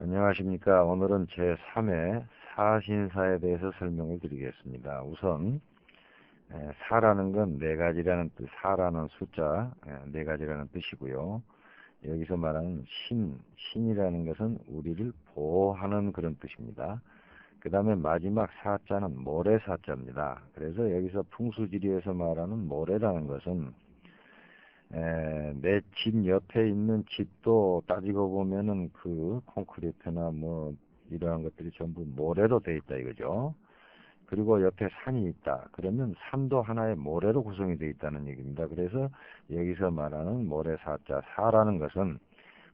안녕하십니까. 오늘은 제3회 사신사에 대해서 설명을 드리겠습니다. 우선 사라는 건 네 가지라는 뜻, 사라는 숫자 네 가지라는 뜻이고요. 여기서 말하는 신이라는 것은 우리를 보호하는 그런 뜻입니다. 그 다음에 마지막 사자는 모래사자입니다. 그래서 여기서 풍수지리에서 말하는 모래라는 것은 내 집 옆에 있는 집도 따지고 보면은 그 콘크리트나 뭐 이러한 것들이 전부 모래로 되어 있다 이거죠. 그리고 옆에 산이 있다. 그러면 산도 하나의 모래로 구성이 되어 있다는 얘기입니다. 그래서 여기서 말하는 모래사자, 사라는 것은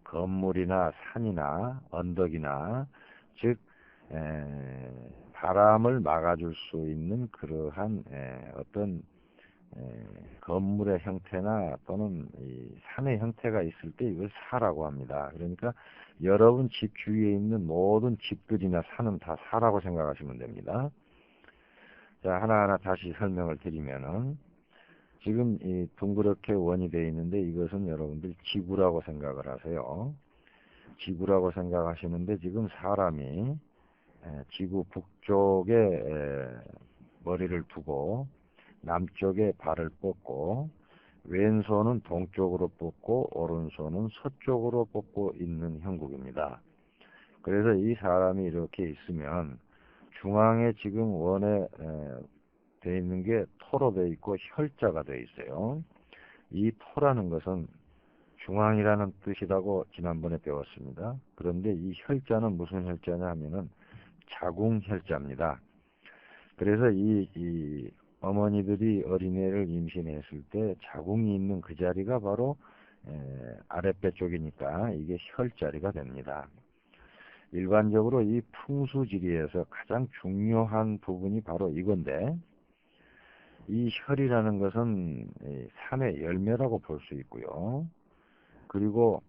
건물이나 산이나 언덕이나 즉 바람을 막아줄 수 있는 그러한 어떤 건물의 형태나 또는 이 산의 형태가 있을 때 이걸 사라고 합니다. 그러니까 여러분 집 주위에 있는 모든 집들이나 산은 다 사라고 생각하시면 됩니다. 자, 하나하나 다시 설명을 드리면은 지금 이 둥그렇게 원이 되어 있는데 이것은 여러분들 지구라고 생각을 하세요. 지구라고 생각하시는데 지금 사람이 지구 북쪽에 머리를 두고 남쪽에 발을 뻗고 왼손은 동쪽으로 뻗고 오른손은 서쪽으로 뻗고 있는 형국입니다. 그래서 이 사람이 이렇게 있으면 중앙에 지금 원에 되어 있는 게 토로 되어 있고 혈자가 되어 있어요. 이 토라는 것은 중앙이라는 뜻이라고 지난번에 배웠습니다. 그런데 이 혈자는 무슨 혈자냐 하면은 자궁혈자입니다. 그래서 이 어머니들이 어린애를 임신했을 때 자궁이 있는 그 자리가 바로 아랫배 쪽이니까 이게 혈자리가 됩니다. 일반적으로 이 풍수지리에서 가장 중요한 부분이 바로 이건데 이 혈이라는 것은 산의 열매라고 볼 수 있고요. 그리고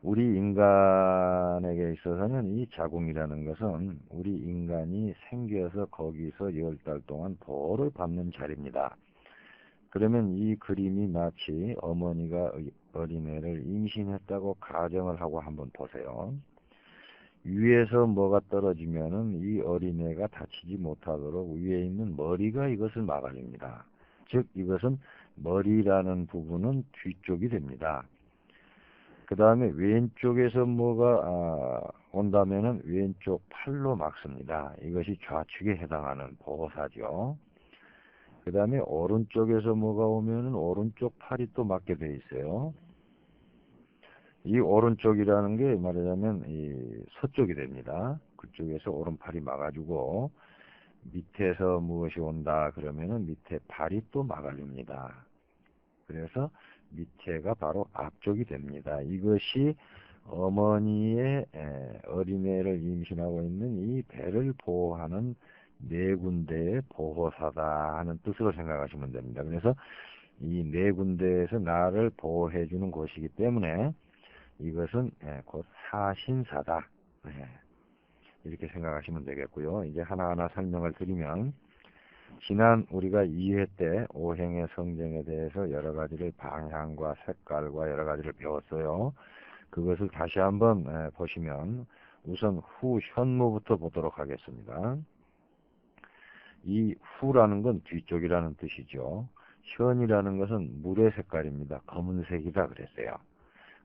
우리 인간에게 있어서는 이 자궁이라는 것은 우리 인간이 생겨서 거기서 10달 동안 보호를 받는 자리입니다. 그러면 이 그림이 마치 어머니가 어린애를 임신했다고 가정을 하고 한번 보세요. 위에서 뭐가 떨어지면은 이 어린애가 다치지 못하도록 위에 있는 머리가 이것을 막아줍니다. 즉 이것은 머리라는 부분은 뒤쪽이 됩니다. 그 다음에 왼쪽에서 뭐가 온다면은 왼쪽 팔로 막습니다. 이것이 좌측에 해당하는 보호사죠. 그 다음에 오른쪽에서 뭐가 오면은 오른쪽 팔이 또 맞게 돼 있어요. 이 오른쪽이라는 게 말하자면 이 서쪽이 됩니다. 그쪽에서 오른팔이 막아주고 밑에서 무엇이 온다 그러면은 밑에 발이 또 막아줍니다. 그래서 밑에가 바로 앞쪽이 됩니다. 이것이 어머니의 어린애를 임신하고 있는 이 배를 보호하는 네 군데의 보호사다 하는 뜻으로 생각하시면 됩니다. 그래서 이 네 군데에서 나를 보호해주는 곳이기 때문에 이것은 곧 사신사다. 이렇게 생각하시면 되겠고요. 이제 하나하나 설명을 드리면 지난 우리가 2회 때 오행의 성정에 대해서 여러 가지를 방향과 색깔과 여러 가지를 배웠어요. 그것을 다시 한번 보시면 우선 후현무부터 보도록 하겠습니다. 이 후라는 건 뒤쪽이라는 뜻이죠. 현이라는 것은 물의 색깔입니다. 검은색이다 그랬어요.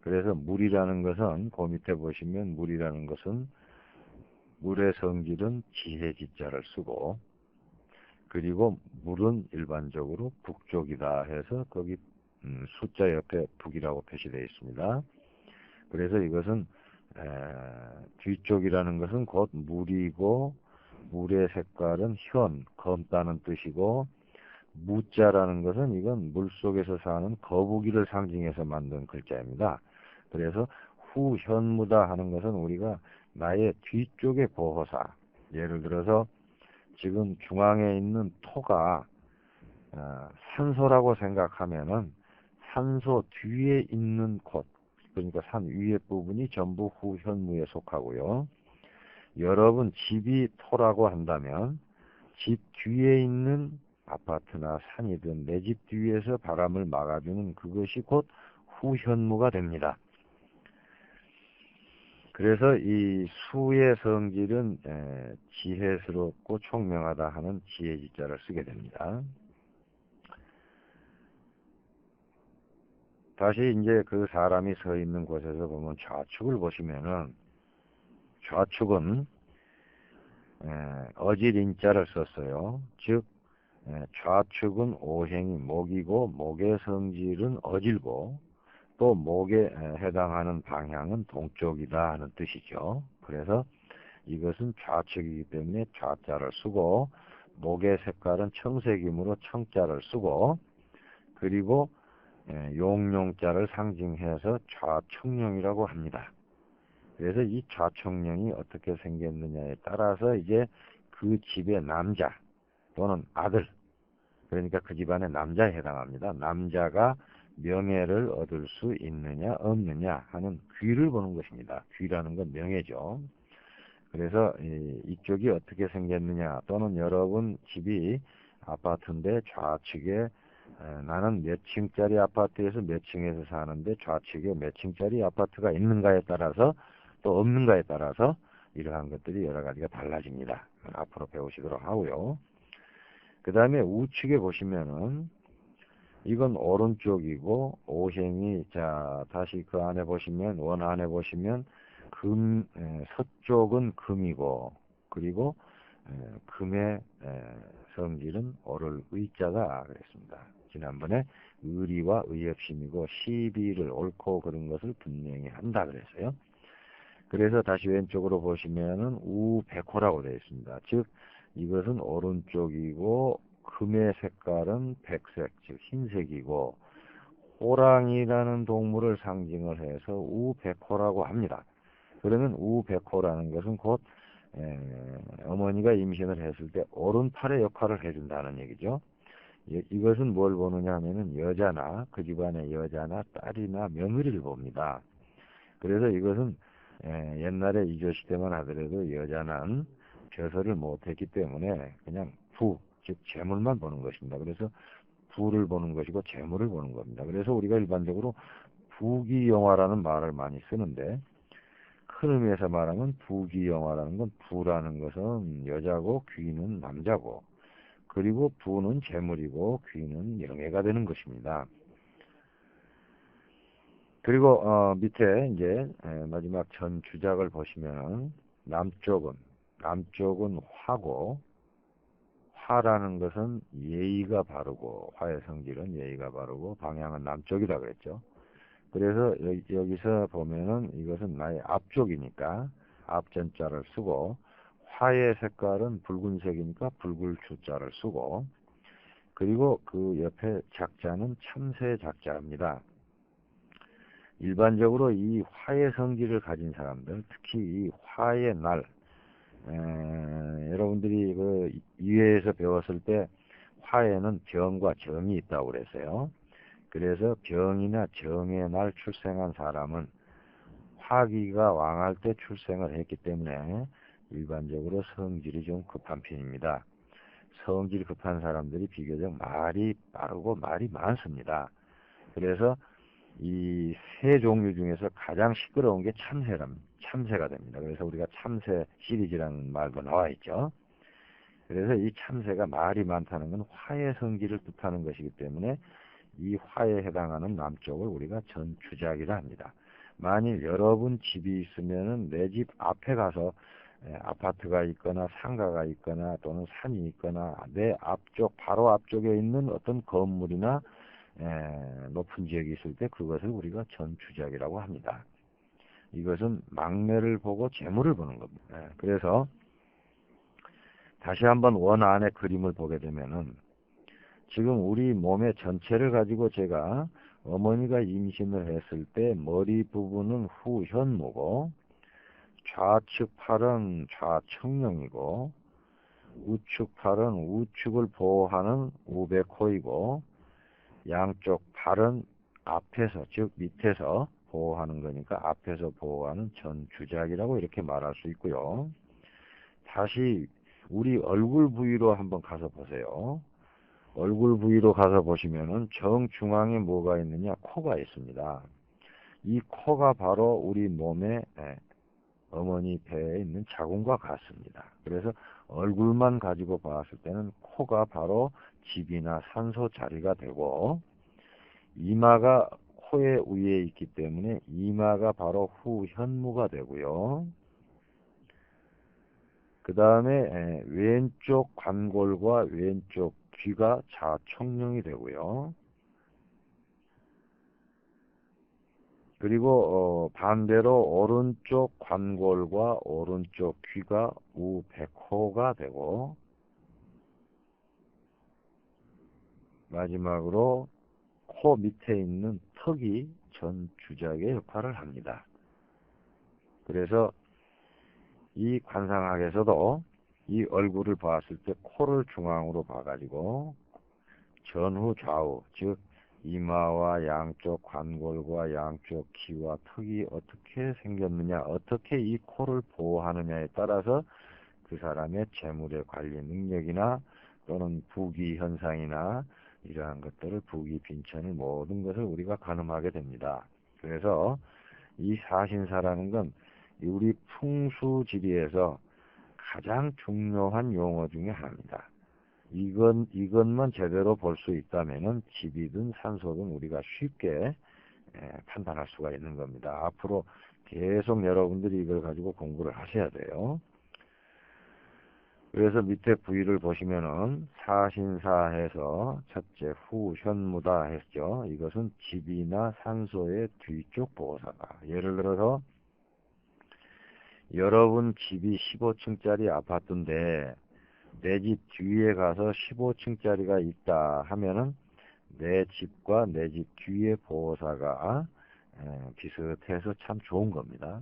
그래서 물이라는 것은 그 밑에 보시면 물이라는 것은 물의 성질은 지혜지자를 쓰고 그리고 물은 일반적으로 북쪽이다 해서 거기 숫자 옆에 북이라고 표시되어 있습니다. 그래서 이것은 뒤쪽이라는 것은 곧 물이고 물의 색깔은 현, 검다는 뜻이고 무자라는 것은 이건 물속에서 사는 거북이를 상징해서 만든 글자입니다. 그래서 후현무다 하는 것은 우리가 나의 뒤쪽의 보호사, 예를 들어서 지금 중앙에 있는 토가 산소라고 생각하면은 산소 뒤에 있는 곳, 그러니까 산 위에 부분이 전부 후현무에 속하고요. 여러분 집이 토라고 한다면 집 뒤에 있는 아파트나 산이든 내 집 뒤에서 바람을 막아주는 그것이 곧 후현무가 됩니다. 그래서 이 수의 성질은 지혜스럽고 총명하다 하는 지혜지자를 쓰게 됩니다. 다시 이제 그 사람이 서 있는 곳에서 보면 좌측을 보시면은 좌측은 어질인자를 썼어요. 즉 좌측은 오행이 목이고 목의 성질은 어질고 또 목에 해당하는 방향은 동쪽이다 하는 뜻이죠. 그래서 이것은 좌측이기 때문에 좌자를 쓰고 목의 색깔은 청색이므로 청자를 쓰고 그리고 용용자를 상징해서 좌청룡이라고 합니다. 그래서 이 좌청룡이 어떻게 생겼느냐에 따라서 이제 그 집의 남자 또는 아들, 그러니까 그 집안의 남자에 해당합니다. 남자가 명예를 얻을 수 있느냐 없느냐 하는 귀를 보는 것입니다. 귀라는 건 명예죠. 그래서 이쪽이 어떻게 생겼느냐 또는 여러분 집이 아파트인데 좌측에 나는 몇 층짜리 아파트에서 몇 층에서 사는데 좌측에 몇 층짜리 아파트가 있는가에 따라서 또 없는가에 따라서 이러한 것들이 여러 가지가 달라집니다. 앞으로 배우시도록 하고요. 그 다음에 우측에 보시면은 이건 오른쪽이고 오행이 자 다시 그 안에 보시면 원 안에 보시면 서쪽은 금이고 그리고 금의 성질은 오를 의자다 그랬습니다. 지난번에 의리와 의협심이고 시비를 옳고 그런 것을 분명히 한다 그랬어요. 그래서 다시 왼쪽으로 보시면은 우백호라고 되어 있습니다. 즉 이것은 오른쪽이고 금의 색깔은 백색, 즉 흰색이고 호랑이라는 동물을 상징을 해서 우백호라고 합니다. 그러면 우백호라는 것은 곧 어머니가 임신을 했을 때 오른팔의 역할을 해준다는 얘기죠. 이것은 뭘 보느냐 하면은 여자나 그 집안의 여자나 딸이나 며느리를 봅니다. 그래서 이것은 옛날에 이조시 때만 하더라도 여자는 벼슬을 못했기 때문에 그냥 부, 즉 재물만 보는 것입니다. 그래서 부를 보는 것이고 재물을 보는 겁니다. 그래서 우리가 일반적으로 부귀영화라는 말을 많이 쓰는데 큰 의미에서 말하면 부귀영화라는 건 부라는 것은 여자고 귀는 남자고 그리고 부는 재물이고 귀는 명예가 되는 것입니다. 그리고 밑에 이제 마지막 전 주작을 보시면 남쪽은 화고 화라는 것은 예의가 바르고 화의 성질은 예의가 바르고 방향은 남쪽이라 그랬죠. 그래서 여기서 보면은 이것은 나의 앞쪽이니까 앞전자를 쓰고 화의 색깔은 붉은색이니까 붉을주자를 쓰고 그리고 그 옆에 작자는 참새 작자입니다. 일반적으로 이 화의 성질을 가진 사람들, 특히 이 화의 날, 여러분들이 그 이회에서 배웠을 때 화에는 병과 정이 있다고 그랬어요. 그래서 병이나 정의 날 출생한 사람은 화기가 왕할 때 출생을 했기 때문에 일반적으로 성질이 좀 급한 편입니다. 성질 급한 사람들이 비교적 말이 빠르고 말이 많습니다. 그래서 이 새 종류 중에서 가장 시끄러운 게 참새가 됩니다. 그래서 우리가 참새 시리즈라는 말도 나와 있죠. 그래서 이 참새가 말이 많다는 건 화의 성질을 뜻하는 것이기 때문에 이 화에 해당하는 남쪽을 우리가 전주작이라 합니다. 만일 여러분 집이 있으면은 내 집 앞에 가서 아파트가 있거나 상가가 있거나 또는 산이 있거나 내 앞쪽 바로 앞쪽에 있는 어떤 건물이나 높은 지역이 있을 때 그것을 우리가 전주작이라고 합니다. 이것은 막내를 보고 재물을 보는 겁니다. 그래서 다시 한번 원 안의 그림을 보게 되면은 지금 우리 몸의 전체를 가지고 제가 어머니가 임신을 했을 때 머리 부분은 후현무고 좌측 팔은 좌청룡이고 우측 팔은 우측을 보호하는 우백호이고 양쪽 팔은 앞에서 즉 밑에서 보호하는 거니까 앞에서 보호하는 전주작이라고 이렇게 말할 수 있고요. 다시 우리 얼굴 부위로 한번 가서 보세요. 얼굴 부위로 가서 보시면은 정중앙에 뭐가 있느냐? 코가 있습니다. 이 코가 바로 우리 몸의 어머니 배에 있는 자궁과 같습니다. 그래서 얼굴만 가지고 봤을 때는 코가 바로 집이나 산소 자리가 되고, 이마가 코의 위에 있기 때문에 이마가 바로 후현무가 되고요. 그 다음에 왼쪽 관골과 왼쪽 귀가 좌청룡이 되고요. 그리고 반대로 오른쪽 관골과 오른쪽 귀가 우백호가 되고, 마지막으로 코 밑에 있는 턱이 전주작의 역할을 합니다. 그래서 이 관상학에서도 이 얼굴을 봤을 때 코를 중앙으로 봐가지고 전후 좌우, 즉 이마와 양쪽 관골과 양쪽 귀와 턱이 어떻게 생겼느냐, 어떻게 이 코를 보호하느냐에 따라서 그 사람의 재물의 관리 능력이나 또는 부귀 현상이나 이러한 것들을, 부귀 빈천을, 모든 것을 우리가 가늠하게 됩니다. 그래서 이 사신사라는 건 우리 풍수지리에서 가장 중요한 용어 중에 하나입니다. 이것만 제대로 볼 수 있다면은 집이든 산소든 우리가 쉽게 판단할 수가 있는 겁니다. 앞으로 계속 여러분들이 이걸 가지고 공부를 하셔야 돼요. 그래서 밑에 부위를 보시면은 사신사해서 첫째 후현무다 했죠. 이것은 집이나 산소의 뒤쪽 보호사가, 예를 들어서 여러분 집이 15층짜리 아파트인데 내 집 뒤에 가서 15층짜리가 있다 하면은 내 집과 내 집 뒤의 보호사가 비슷해서 참 좋은 겁니다.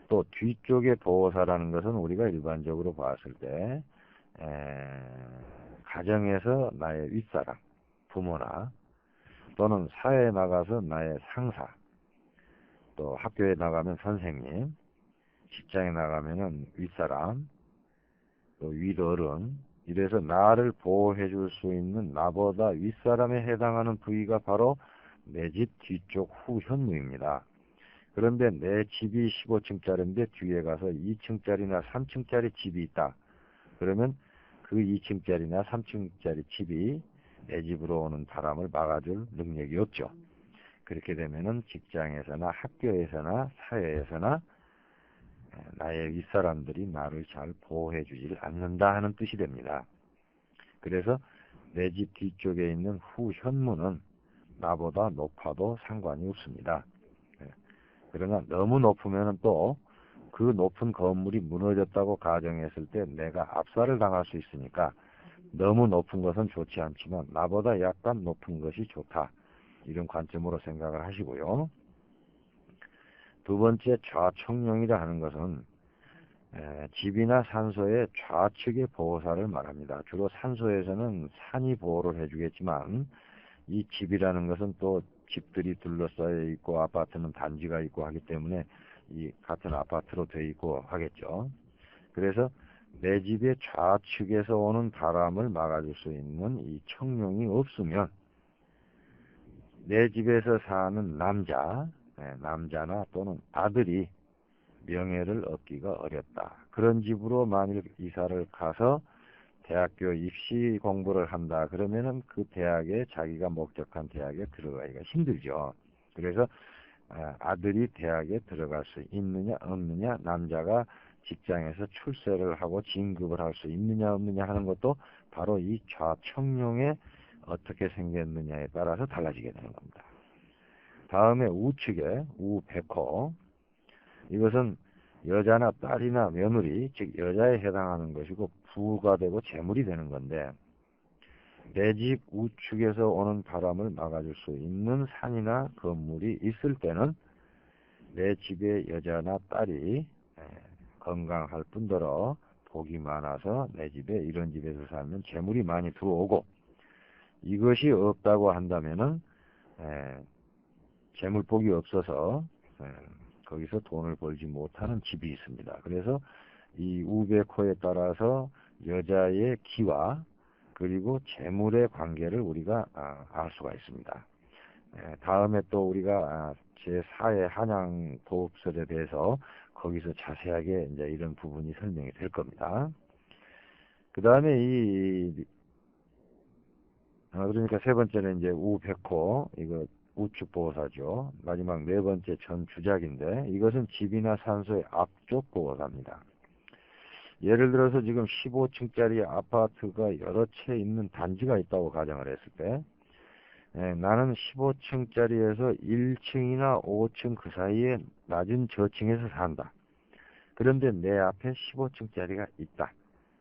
또 뒤쪽의 보호사라는 것은 우리가 일반적으로 봤을 때 가정에서 나의 윗사람, 부모나 또는 사회에 나가서 나의 상사, 또 학교에 나가면 선생님, 직장에 나가면은 윗사람, 또 윗어른, 이래서 나를 보호해 줄 수 있는 나보다 윗사람에 해당하는 부위가 바로 내 집 뒤쪽 후현무입니다. 그런데 내 집이 15층짜리인데 뒤에 가서 2층짜리나 3층짜리 집이 있다. 그러면 그 2층짜리나 3층짜리 집이 내 집으로 오는 바람을 막아줄 능력이 없죠. 그렇게 되면은 직장에서나 학교에서나 사회에서나 나의 윗사람들이 나를 잘 보호해 주질 않는다 하는 뜻이 됩니다. 그래서 내 집 뒤쪽에 있는 후현무는 나보다 높아도 상관이 없습니다. 그러나 너무 높으면 또 그 높은 건물이 무너졌다고 가정했을 때 내가 압살을 당할 수 있으니까 너무 높은 것은 좋지 않지만 나보다 약간 높은 것이 좋다. 이런 관점으로 생각을 하시고요. 두 번째, 좌청룡이라 하는 것은 집이나 산소의 좌측의 보호사를 말합니다. 주로 산소에서는 산이 보호를 해주겠지만 이 집이라는 것은 또 집들이 둘러싸여 있고 아파트는 단지가 있고 하기 때문에 이 같은 아파트로 되어 있고 하겠죠. 그래서 내 집의 좌측에서 오는 바람을 막아줄 수 있는 이 청룡이 없으면 내 집에서 사는 남자나 또는 아들이 명예를 얻기가 어렵다. 그런 집으로 만일 이사를 가서 대학교 입시 공부를 한다 그러면은 그 대학에, 자기가 목적한 대학에 들어가기가 힘들죠. 그래서 아들이 대학에 들어갈 수 있느냐 없느냐, 남자가 직장에서 출세를 하고 진급을 할 수 있느냐 없느냐 하는 것도 바로 이 좌청룡에 어떻게 생겼느냐에 따라서 달라지게 되는 겁니다. 다음에 우측에 우백호, 이것은 여자나 딸이나 며느리, 즉 여자에 해당하는 것이고 부가 되고 재물이 되는 건데, 내 집 우측에서 오는 바람을 막아줄 수 있는 산이나 건물이 있을 때는 내 집에 여자나 딸이 건강할 뿐더러 복이 많아서 내 집에, 이런 집에서 살면 재물이 많이 들어오고, 이것이 없다고 한다면은 재물복이 없어서 거기서 돈을 벌지 못하는 집이 있습니다. 그래서 이 우백호에 따라서 여자의 기와 그리고 재물의 관계를 우리가 알 수가 있습니다. 다음에 또 우리가 제4의 한양 도읍설에 대해서 거기서 자세하게 이제 이런 부분이 설명이 될 겁니다. 그 다음에 그러니까 세 번째는 이제 우백호, 이거 우측 보호사죠. 마지막 네 번째 전주작인데, 이것은 집이나 산소의 앞쪽 보호사입니다. 예를 들어서 지금 15층짜리 아파트가 여러 채 있는 단지가 있다고 가정을 했을 때, 나는 15층짜리에서 1층이나 5층 그 사이에 낮은 저층에서 산다. 그런데 내 앞에 15층짜리가 있다.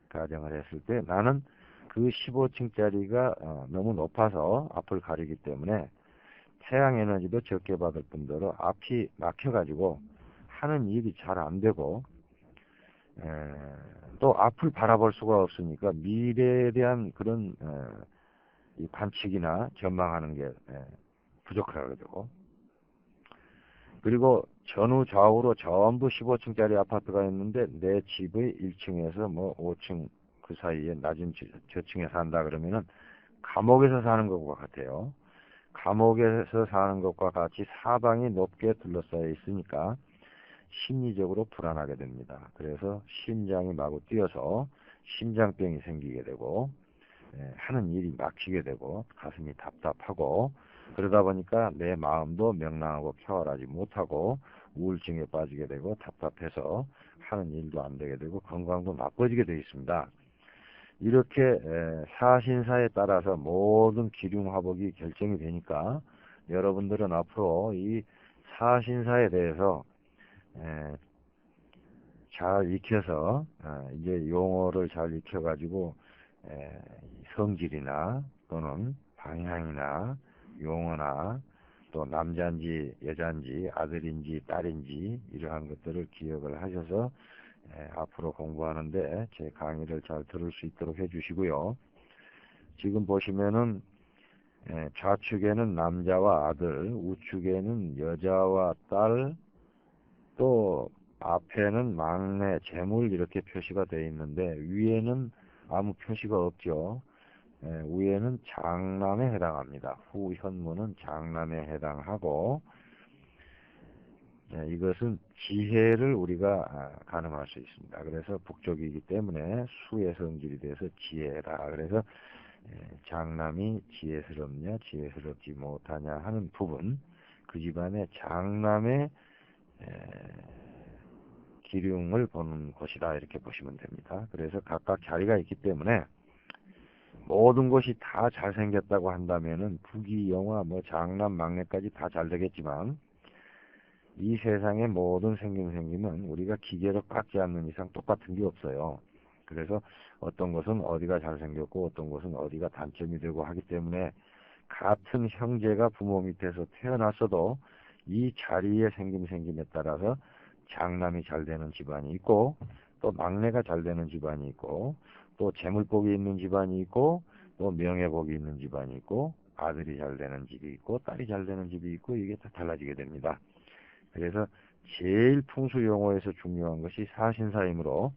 가정을 했을 때 나는 그 15층짜리가 너무 높아서 앞을 가리기 때문에 태양 에너지도 적게 받을 뿐더러 앞이 막혀가지고 하는 일이 잘 안 되고, 또 앞을 바라볼 수가 없으니까 미래에 대한 그런 이 관측이나 전망하는 게 부족하게 되고, 그리고 전후 좌우로 전부 15층짜리 아파트가 있는데 내 집의 1층에서 뭐 5층 그 사이에 낮은 저층에 산다 그러면은 감옥에서 사는 것과 같아요. 감옥에서 사는 것과 같이 사방이 높게 둘러싸여 있으니까 심리적으로 불안하게 됩니다. 그래서 심장이 마구 뛰어서 심장병이 생기게 되고, 하는 일이 막히게 되고 가슴이 답답하고, 그러다 보니까 내 마음도 명랑하고 평화하지 못하고 우울증에 빠지게 되고 답답해서 하는 일도 안 되게 되고 건강도 나빠지게 되어 있습니다. 이렇게 사신사에 따라서 모든 기륭화복이 결정이 되니까 여러분들은 앞으로 이 사신사에 대해서 잘 익혀서 이제 용어를 잘 익혀가지고 성질이나 또는 방향이나 용어나 또 남자인지 여자인지 아들인지 딸인지 이러한 것들을 기억을 하셔서 앞으로 공부하는데 제 강의를 잘 들을 수 있도록 해주시고요. 지금 보시면은 좌측에는 남자와 아들, 우측에는 여자와 딸, 또 앞에는 막내, 재물 이렇게 표시가 되어 있는데 위에는 아무 표시가 없죠. 위에는 장남에 해당합니다. 후현무는 장남에 해당하고, 이것은 지혜를 우리가 가늠할 수 있습니다. 그래서 북쪽이기 때문에 수의 성질이 돼서 지혜라. 그래서 장남이 지혜스럽냐 지혜스럽지 못하냐 하는 부분, 그 집안의 장남의 기륭을 보는 곳이다 이렇게 보시면 됩니다. 그래서 각각 자리가 있기 때문에 모든 것이 다 잘생겼다고 한다면은 부귀 영화 뭐 장남 막내까지 다 잘되겠지만 이 세상의 모든 생김은 우리가 기계로 깎지 않는 이상 똑같은 게 없어요. 그래서 어떤 것은 어디가 잘생겼고 어떤 것은 어디가 단점이 되고 하기 때문에 같은 형제가 부모 밑에서 태어났어도 이 자리의 생김에 따라서 장남이 잘 되는 집안이 있고 또 막내가 잘 되는 집안이 있고 또 재물복이 있는 집안이 있고 또 명예복이 있는 집안이 있고 아들이 잘 되는 집이 있고 딸이 잘 되는 집이 있고 이게 다 달라지게 됩니다. 그래서 제일 풍수 용어에서 중요한 것이 사신사이므로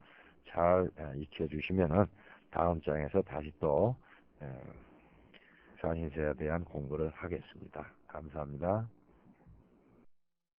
잘 익혀주시면은 다음 장에서 다시 또 사신사에 대한 공부를 하겠습니다. 감사합니다.